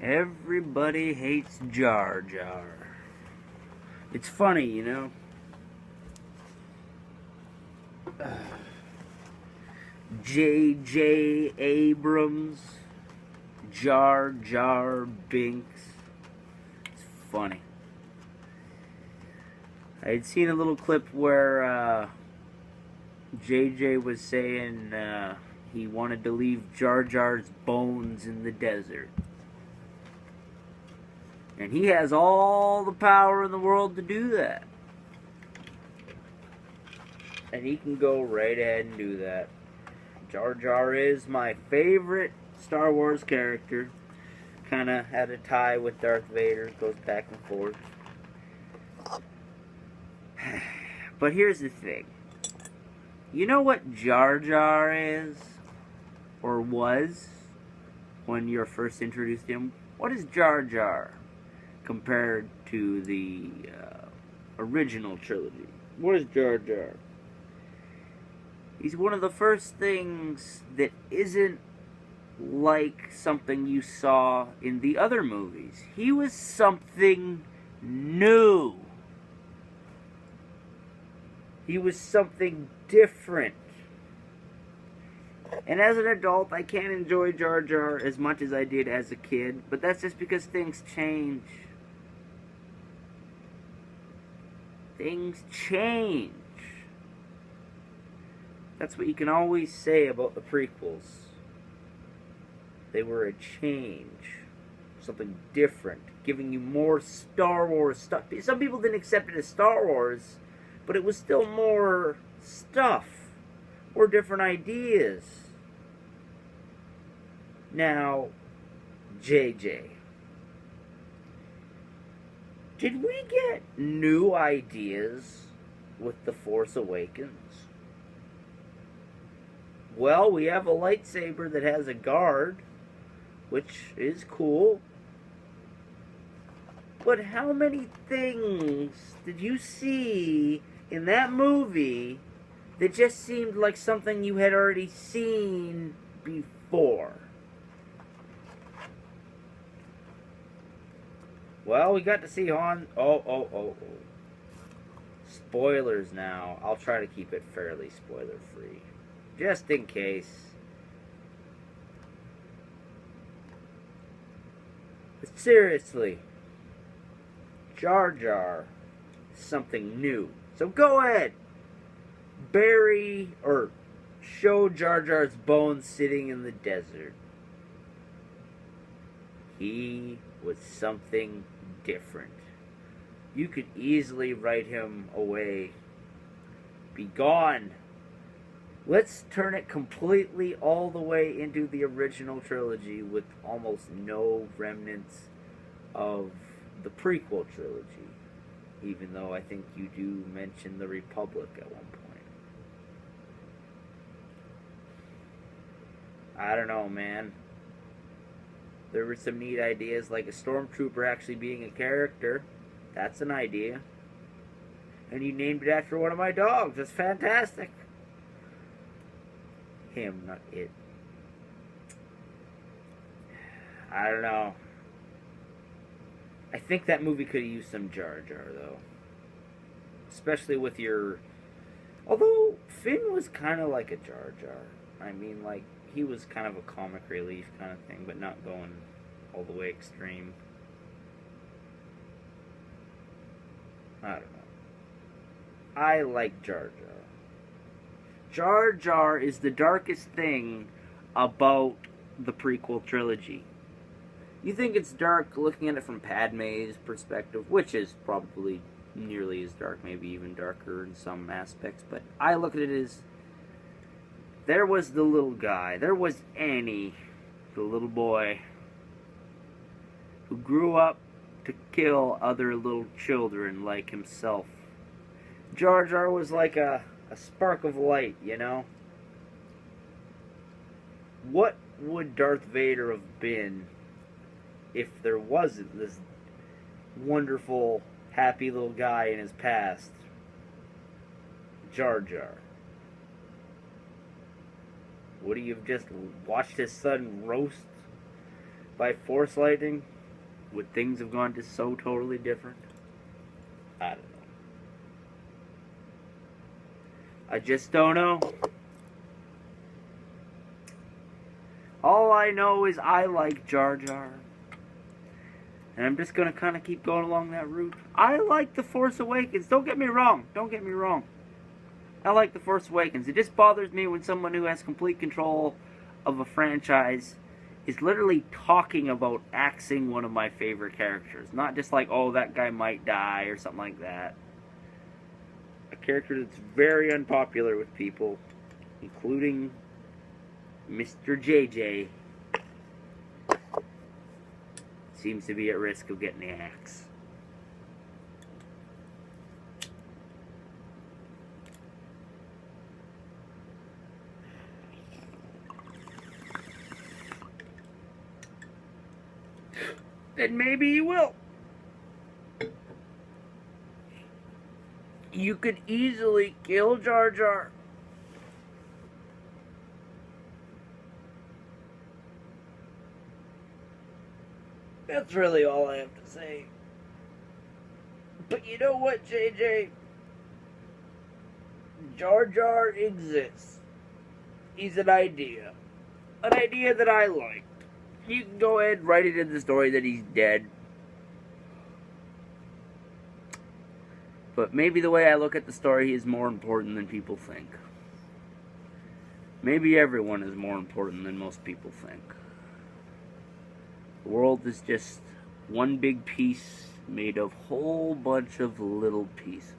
Everybody hates Jar Jar. It's funny, you know. J.J. Abrams, Jar Jar Binks. It's funny. I had seen a little clip where J.J. was saying he wanted to leave Jar Jar's bones in the desert. And he has all the power in the world to do that. And he can go right ahead and do that. Jar Jar is my favorite Star Wars character. Kind of had a tie with Darth Vader. Goes back and forth. But here's the thing. You know what Jar Jar is? Or was? When you're first introduced to him? What is Jar Jar compared to the original trilogy? What is Jar Jar? He's one of the first things that isn't like something you saw in the other movies. He was something new. He was something different. And as an adult, I can't enjoy Jar Jar as much as I did as a kid, but that's just because things change. Things change. That's what you can always say about the prequels. They were a change. Something different. Giving you more Star Wars stuff. Some people didn't accept it as Star Wars, but it was still more stuff. More different ideas. Now, JJ. Did we get new ideas with The Force Awakens? Well, we have a lightsaber that has a guard, which is cool. But how many things did you see in that movie that just seemed like something you had already seen before? Well, we got to see Han. Oh. Spoilers now. I'll try to keep it fairly spoiler-free. Just in case. But seriously, Jar Jar is something new. So go ahead. Bury or show Jar Jar's bones sitting in the desert. He was something different. You could easily write him away. Be gone. Let's turn it completely all the way into the original trilogy with almost no remnants of the prequel trilogy. Even though I think you do mention the Republic at one point. I don't know, man. There were some neat ideas, like a stormtrooper actually being a character. That's an idea. And you named it after one of my dogs. That's fantastic. Him, not it. I don't know. I think that movie could have used some Jar Jar, though. Especially with your... Although, Finn was kind of like a Jar Jar. I mean, like, he was kind of a comic relief kind of thing, but not going all the way extreme. I don't know. I like Jar Jar. Jar Jar is the darkest thing about the prequel trilogy. You think it's dark looking at it from Padme's perspective, which is probably nearly as dark, maybe even darker in some aspects, but I look at it as there was the little guy, there was Annie, the little boy, who grew up to kill other little children like himself. Jar Jar was like a spark of light, you know? What would Darth Vader have been if there wasn't this wonderful, happy little guy in his past? Jar Jar. Would he have just watched his son roast By Force Lightning, would things have gone to so totally different? I don't know. I just don't know. All I know is I like Jar Jar. And I'm just going to kind of keep going along that route. I like The Force Awakens. Don't get me wrong. Don't get me wrong. I like The Force Awakens. It just bothers me when someone who has complete control of a franchise is literally talking about axing one of my favorite characters. Not just like, oh, that guy might die or something like that. A character that's very unpopular with people, including Mr. JJ, seems to be at risk of getting the axe. And maybe he will. You could easily kill Jar Jar. That's really all I have to say. But you know what, JJ? Jar Jar exists. He's an idea. An idea that I like. You can go ahead and write it in the story that he's dead. But maybe the way I look at the story is more important than people think. Maybe everyone is more important than most people think. The world is just one big piece made of a whole bunch of little pieces.